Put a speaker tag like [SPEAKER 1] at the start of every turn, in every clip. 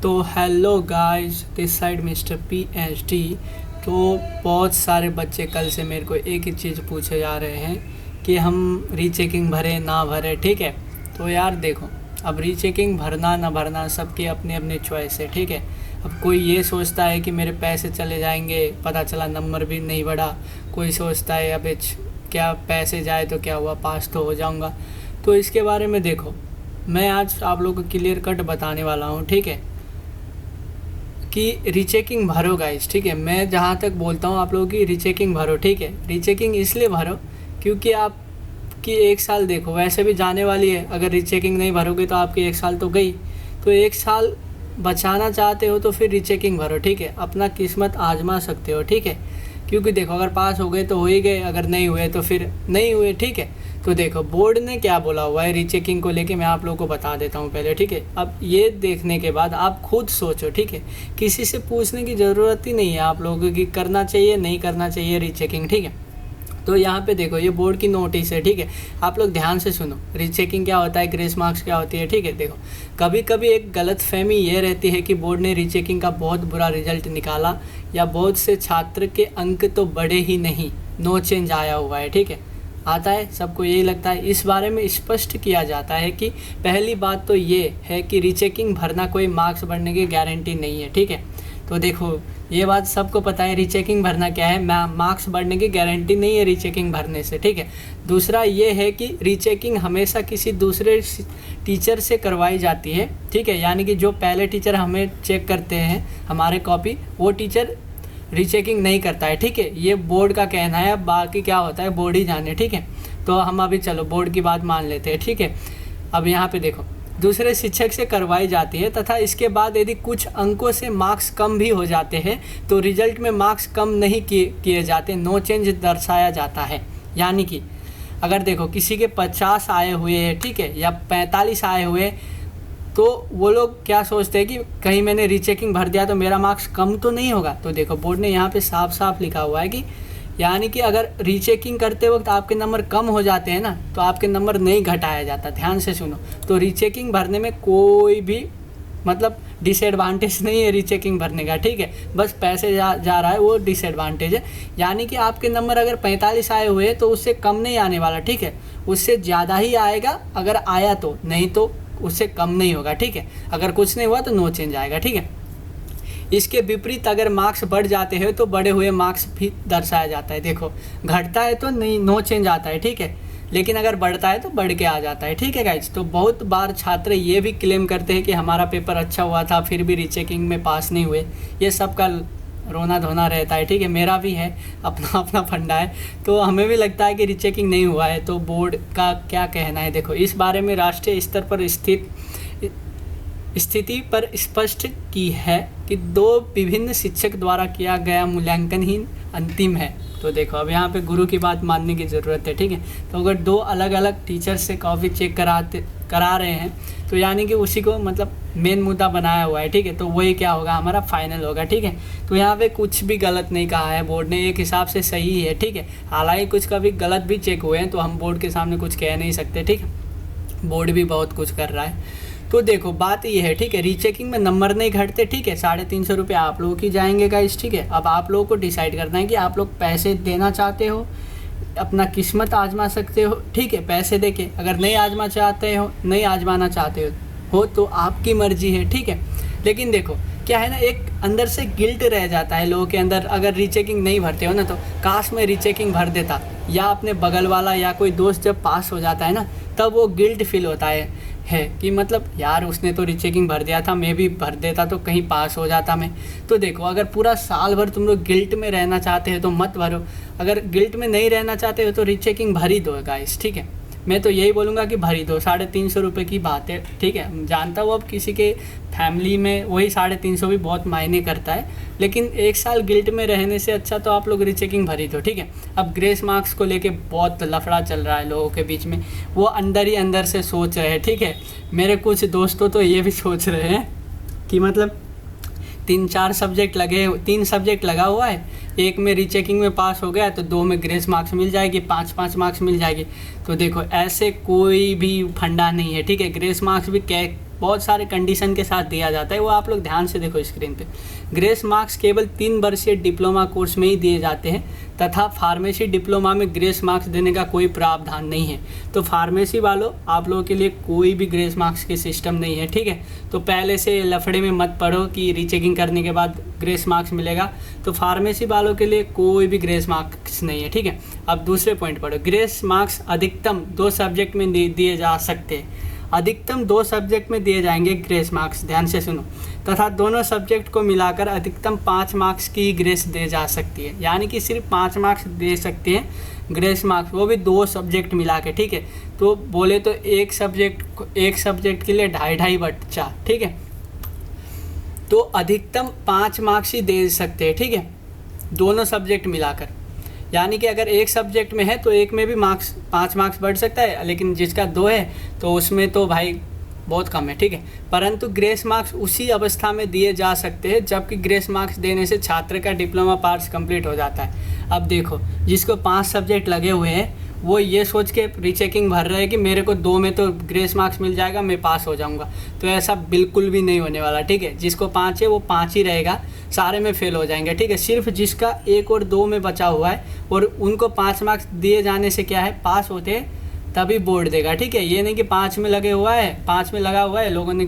[SPEAKER 1] तो hello guys, this side mister PhD। तो बहुत सारे बच्चे कल से मेरे को एक ही चीज़ पूछे जा रहे हैं कि हम रीचेकिंग भरे ना भरे। ठीक है, तो यार देखो, अब रीचेकिंग भरना ना भरना सबकी अपनी अपनी चॉइस है। ठीक है, अब कोई ये सोचता है कि मेरे पैसे चले जाएंगे, पता चला नंबर भी नहीं बढ़ा। कोई सोचता है अबे क्या पैसे जाए तो क्या हुआ, पास तो हो जाऊंगा। तो इसके बारे में देखो, मैं आज आप लोगों को क्लियर कट बताने वाला हूँ। ठीक है, कि रीचेकिंग भरो गाइस। ठीक है, मैं जहाँ तक बोलता हूँ आप लोगों की रीचेकिंग भरो। ठीक है, रीचेकिंग इसलिए भरो क्योंकि आपकी एक साल देखो वैसे भी जाने वाली है। अगर रीचेकिंग नहीं भरोगे तो आपकी एक साल तो गई। तो एक साल बचाना चाहते हो तो फिर रीचेकिंग भरो। ठीक है, अपना किस्मत आजमा सकते हो। ठीक है, क्योंकि देखो अगर पास हो गए तो हो ही गए, अगर नहीं हुए तो फिर नहीं हुए। ठीक है, तो देखो बोर्ड ने क्या बोला हुआ है रीचेकिंग को लेके, मैं आप लोगों को बता देता हूँ पहले। ठीक है, अब ये देखने के बाद आप खुद सोचो। ठीक है, किसी से पूछने की ज़रूरत ही नहीं है आप लोगों की, करना चाहिए नहीं करना चाहिए रीचेकिंग। ठीक है, तो यहाँ पे देखो ये बोर्ड की नोटिस है। ठीक है, आप लोग ध्यान से सुनो, रीचेकिंग क्या होता है, ग्रेस मार्क्स क्या होती है। ठीक है, देखो कभी कभी एक गलत फहमी ये रहती है कि बोर्ड ने रीचेकिंग का बहुत बुरा रिजल्ट निकाला या बहुत से छात्र के अंक तो बढ़े ही नहीं, नो चेंज आया हुआ है। ठीक है, आता है, सबको यही लगता है। इस बारे में स्पष्ट किया जाता है कि पहली बात तो ये है कि रीचेकिंग भरना कोई मार्क्स बढ़ने की गारंटी नहीं है। ठीक है, तो देखो ये बात सबको पता है, रीचेकिंग भरना क्या है, मार्क्स बढ़ने की गारंटी नहीं है रीचेकिंग भरने से। ठीक है, दूसरा ये है कि रीचेकिंग हमेशा किसी दूसरे टीचर से करवाई जाती है। ठीक है, यानी कि जो पहले टीचर हमें चेक करते हैं हमारे कॉपी, वो टीचर रीचेकिंग नहीं करता है। ठीक है, ये बोर्ड का कहना है, अब बाकी क्या होता है बोर्ड ही जाने। ठीक है, तो हम अभी चलो बोर्ड की बात मान लेते हैं। ठीक है, अब यहाँ पे देखो दूसरे शिक्षक से करवाई जाती है तथा इसके बाद यदि कुछ अंकों से मार्क्स कम भी हो जाते हैं तो रिजल्ट में मार्क्स कम नहीं किए जाते, नो चेंज दर्शाया जाता है। यानी कि अगर देखो किसी के 50 आए हुए हैं, ठीक है, या 45 आए हुए हैं, तो वो लोग क्या सोचते हैं कि कहीं मैंने रीचेकिंग भर दिया तो मेरा मार्क्स कम तो नहीं होगा। तो देखो बोर्ड ने यहाँ पे साफ साफ लिखा हुआ है कि यानी कि अगर रीचेकिंग करते वक्त आपके नंबर कम हो जाते हैं ना, तो आपके नंबर नहीं घटाया जाता। ध्यान से सुनो, तो रीचेकिंग भरने में कोई भी मतलब डिसएडवांटेज नहीं है रीचेकिंग भरने का। ठीक है, बस पैसे जा रहा है वो डिसएडवांटेज है। यानी कि आपके नंबर अगर 45 आए हुए हैं तो उससे कम नहीं आने वाला। ठीक है, उससे ज़्यादा ही आएगा अगर आया तो, नहीं तो उससे कम नहीं होगा। ठीक है, अगर कुछ नहीं हुआ तो नो चेंज आएगा। ठीक है, इसके विपरीत अगर मार्क्स बढ़ जाते हैं तो बढ़े हुए मार्क्स भी दर्शाया जाता है। देखो घटता है तो नहीं, नो चेंज आता है। ठीक है, लेकिन अगर बढ़ता है तो बढ़ के आ जाता है। ठीक है गाइज, तो बहुत बार छात्र ये भी क्लेम करते हैं कि हमारा पेपर अच्छा हुआ था फिर भी रीचेकिंग में पास नहीं हुए। ये सबका रोना धोना रहता है। ठीक है, मेरा भी है, अपना अपना फंडा है। तो हमें भी लगता है कि रीचेकिंग नहीं हुआ है, तो बोर्ड का क्या कहना है। देखो इस बारे में राष्ट्रीय स्तर पर स्थिति पर स्पष्ट की है कि दो विभिन्न शिक्षक द्वारा किया गया मूल्यांकन ही अंतिम है। तो देखो अब यहाँ पे गुरु की बात मानने की ज़रूरत है। ठीक है, तो अगर दो अलग अलग टीचर से कॉपी चेक करा रहे हैं तो यानी कि उसी को मतलब मेन मुद्दा बनाया हुआ है। ठीक है, तो वही क्या होगा, हमारा फाइनल होगा। ठीक है, तो यहाँ पे कुछ भी गलत नहीं कहा है बोर्ड ने, एक हिसाब से सही है। ठीक है, हालांकि कुछ कभी गलत भी चेक हुए हैं तो हम बोर्ड के सामने कुछ कह नहीं सकते। ठीक है, बोर्ड भी बहुत कुछ कर रहा है। तो देखो बात ये है, ठीक है, रीचेकिंग में नंबर नहीं घटते। ठीक है, 350 रुपये आप लोगों की जाएंगे गाइस। ठीक है, अब आप लोगों को डिसाइड करना है कि आप लोग पैसे देना चाहते हो, अपना किस्मत आजमा सकते हो। ठीक है, पैसे देके अगर नहीं आजमा चाहते हो, नहीं आजमाना चाहते हो तो आपकी मर्जी है। ठीक है, लेकिन देखो क्या है ना, एक अंदर से गिल्ट रह जाता है लोगों के अंदर। अगर रीचेकिंग नहीं भरते हो ना तो काश मैं रीचेकिंग भर देता, या अपने बगल वाला या कोई दोस्त जब पास हो जाता है ना तब वो गिल्ट फील होता है कि मतलब यार उसने तो रीचेकिंग भर दिया था, मैं भी भर देता तो कहीं पास हो जाता मैं। तो देखो अगर पूरा साल भर तुम लोग गिल्ट में रहना चाहते हो तो मत भरो, अगर गिल्ट में नहीं रहना चाहते हो तो रीचेकिंग भर ही दो गाइस। ठीक है, मैं तो यही बोलूँगा कि भर ही दो, 350 रुपये की बात है। ठीक है, जानता हूँ अब किसी के फैमिली में वही 350 भी बहुत मायने करता है, लेकिन एक साल गिल्ट में रहने से अच्छा तो आप लोग रीचेकिंग भर ही दो। ठीक है, अब ग्रेस मार्क्स को लेके बहुत लफड़ा चल रहा है लोगों के बीच में, वो अंदर ही अंदर से सोच रहे हैं। ठीक है, मेरे कुछ दोस्तों तो ये भी सोच रहे हैं कि मतलब 3 सब्जेक्ट लगा हुआ है, एक में रीचेकिंग में पास हो गया तो 2 में ग्रेस मार्क्स मिल जाएगी, 5-5 मार्क्स मिल जाएगी। तो देखो ऐसे कोई भी फंडा नहीं है। ठीक है, ग्रेस मार्क्स भी बहुत सारे कंडीशन के साथ दिया जाता है, वो आप लोग ध्यान से देखो स्क्रीन पे। ग्रेस मार्क्स केवल 3 वर्षीय डिप्लोमा कोर्स में ही दिए जाते हैं तथा फार्मेसी डिप्लोमा में ग्रेस मार्क्स देने का कोई प्रावधान नहीं है। तो फार्मेसी वालों, आप लोगों के लिए कोई भी ग्रेस मार्क्स के सिस्टम नहीं है, ठीक है। तो पहले से लफड़े में मत पड़ो कि रीचेकिंग करने के बाद ग्रेस मार्क्स मिलेगा। तो फार्मेसी वालों के लिए कोई भी ग्रेस मार्क्स नहीं है, ठीक है। अब दूसरे पॉइंट पढ़ो। ग्रेस मार्क्स अधिकतम 2 सब्जेक्ट में दिए जा सकते हैं। अधिकतम 2 सब्जेक्ट में दिए जाएंगे ग्रेस मार्क्स, ध्यान से सुनो। तथा दोनों सब्जेक्ट को मिलाकर अधिकतम 5 मार्क्स की ग्रेस दे जा सकती है। यानी कि सिर्फ 5 मार्क्स दे सकते हैं ग्रेस मार्क्स, वो भी 2 सब्जेक्ट मिला के, ठीक है। तो बोले तो एक सब्जेक्ट के लिए 2.5 ठीक है। तो अधिकतम 5 मार्क्स ही दे सकते हैं, ठीक है, दोनों सब्जेक्ट मिलाकर। यानी कि अगर एक सब्जेक्ट में है तो एक में भी 5 मार्क्स बढ़ सकता है, लेकिन जिसका 2 है तो उसमें तो भाई बहुत कम है, ठीक है। परंतु ग्रेस मार्क्स उसी अवस्था में दिए जा सकते हैं जबकि ग्रेस मार्क्स देने से छात्र का डिप्लोमा पार्ट्स कंप्लीट हो जाता है। अब देखो, जिसको 5 सब्जेक्ट लगे हुए हैं वो ये सोच के रीचेकिंग भर रहे हैं कि मेरे को 2 में तो ग्रेस मार्क्स मिल जाएगा, मैं पास हो जाऊंगा। तो ऐसा बिल्कुल भी नहीं होने वाला, ठीक है। जिसको 5 है वो 5 ही रहेगा, सारे में फेल हो जाएंगे, ठीक है। सिर्फ जिसका 1 और 2 में बचा हुआ है और उनको 5 मार्क्स दिए जाने से क्या है, पास होते हैं तभी बोर्ड देगा, ठीक है। ये नहीं कि 5 में लगा हुआ है लोगों ने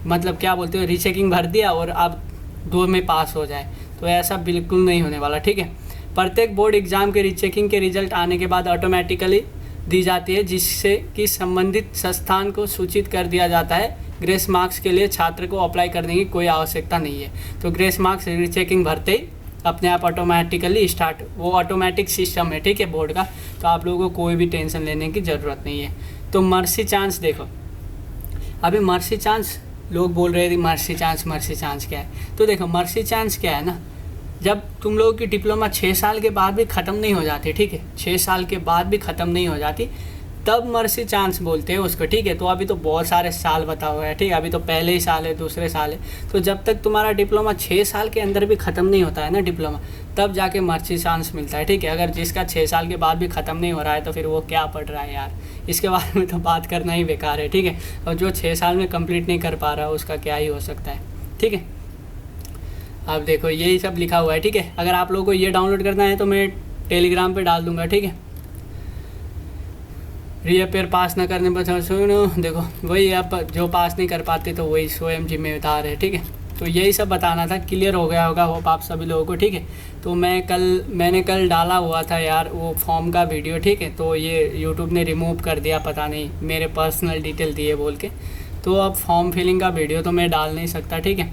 [SPEAKER 1] मतलब क्या बोलते हो रीचेकिंग भर दिया और अब 2 में पास हो जाए, तो ऐसा बिल्कुल नहीं होने वाला, ठीक है। प्रत्येक बोर्ड एग्ज़ाम के रीचेकिंग के रिजल्ट आने के बाद ऑटोमेटिकली दी जाती है, जिससे कि संबंधित संस्थान को सूचित कर दिया जाता है। ग्रेस मार्क्स के लिए छात्र को अप्लाई करने की कोई आवश्यकता नहीं है। तो ग्रेस मार्क्स रीचेकिंग भरते ही अपने आप ऑटोमेटिकली स्टार्ट, वो ऑटोमेटिक सिस्टम है, ठीक है, बोर्ड का। तो आप लोगों को कोई भी टेंशन लेने की ज़रूरत नहीं है। तो मर्सी चांस देखो, अभी मर्सी चांस लोग बोल रहे थे मर्सी चांस क्या है। तो देखो मर्सी चांस क्या है ना, जब तुम लोगों की डिप्लोमा 6 साल के बाद भी ख़त्म नहीं हो जाती, ठीक है, 6 साल के बाद भी ख़त्म नहीं हो जाती, तब मर्सी चांस बोलते हैं उसको, ठीक है। तो अभी तो बहुत सारे साल बता हुआ है, ठीक है, अभी तो पहले ही साल है, दूसरे साल है। तो जब तक तुम्हारा डिप्लोमा 6 साल के अंदर भी ख़त्म नहीं होता है ना डिप्लोमा, तब जाके मर्सी चांस मिलता है, ठीक है। अगर जिसका 6 साल के बाद भी ख़त्म नहीं हो रहा है तो फिर वो क्या पढ़ रहा है यार, इसके बारे में तो बात करना ही बेकार है, ठीक है। और जो 6 साल में कंप्लीट नहीं कर पा रहा उसका क्या ही हो सकता है, ठीक है। अब देखो यही सब लिखा हुआ है, ठीक है। अगर आप लोगों को ये डाउनलोड करना है तो मैं टेलीग्राम पे डाल दूंगा, ठीक है। रीअपेयर पास ना करने पर सुनो, देखो वही आप जो पास नहीं कर पाते तो वही स्वयं जिम्मेदार है, ठीक है। तो यही सब बताना था, क्लियर हो गया होगा होप आप सभी लोगों को, ठीक है। तो मैंने कल डाला हुआ था यार वो फॉर्म का वीडियो, ठीक है। तो ये यूट्यूब ने रिमूव कर दिया, पता नहीं मेरे पर्सनल डिटेल दिए बोल के। तो अब फॉर्म फिलिंग का वीडियो तो मैं डाल नहीं सकता, ठीक है।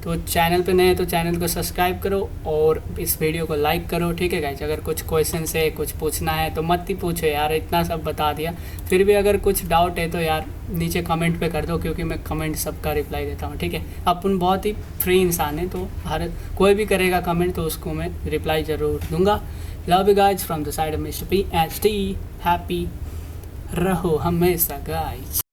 [SPEAKER 1] तो चैनल पे नए तो चैनल को सब्सक्राइब करो और इस वीडियो को लाइक करो, ठीक है गाइस। अगर कुछ क्वेश्चन है, कुछ पूछना है तो मत ही पूछो यार, इतना सब बता दिया। फिर भी अगर कुछ डाउट है तो यार नीचे कमेंट पे कर दो, क्योंकि मैं कमेंट सबका रिप्लाई देता हूँ, ठीक है। अपन बहुत ही फ्री इंसान है, तो हर कोई भी करेगा कमेंट तो उसको मैं रिप्लाई ज़रूर दूँगा। Love you guys from the side of mister PhD। Happy रहो हमेशा गाइज।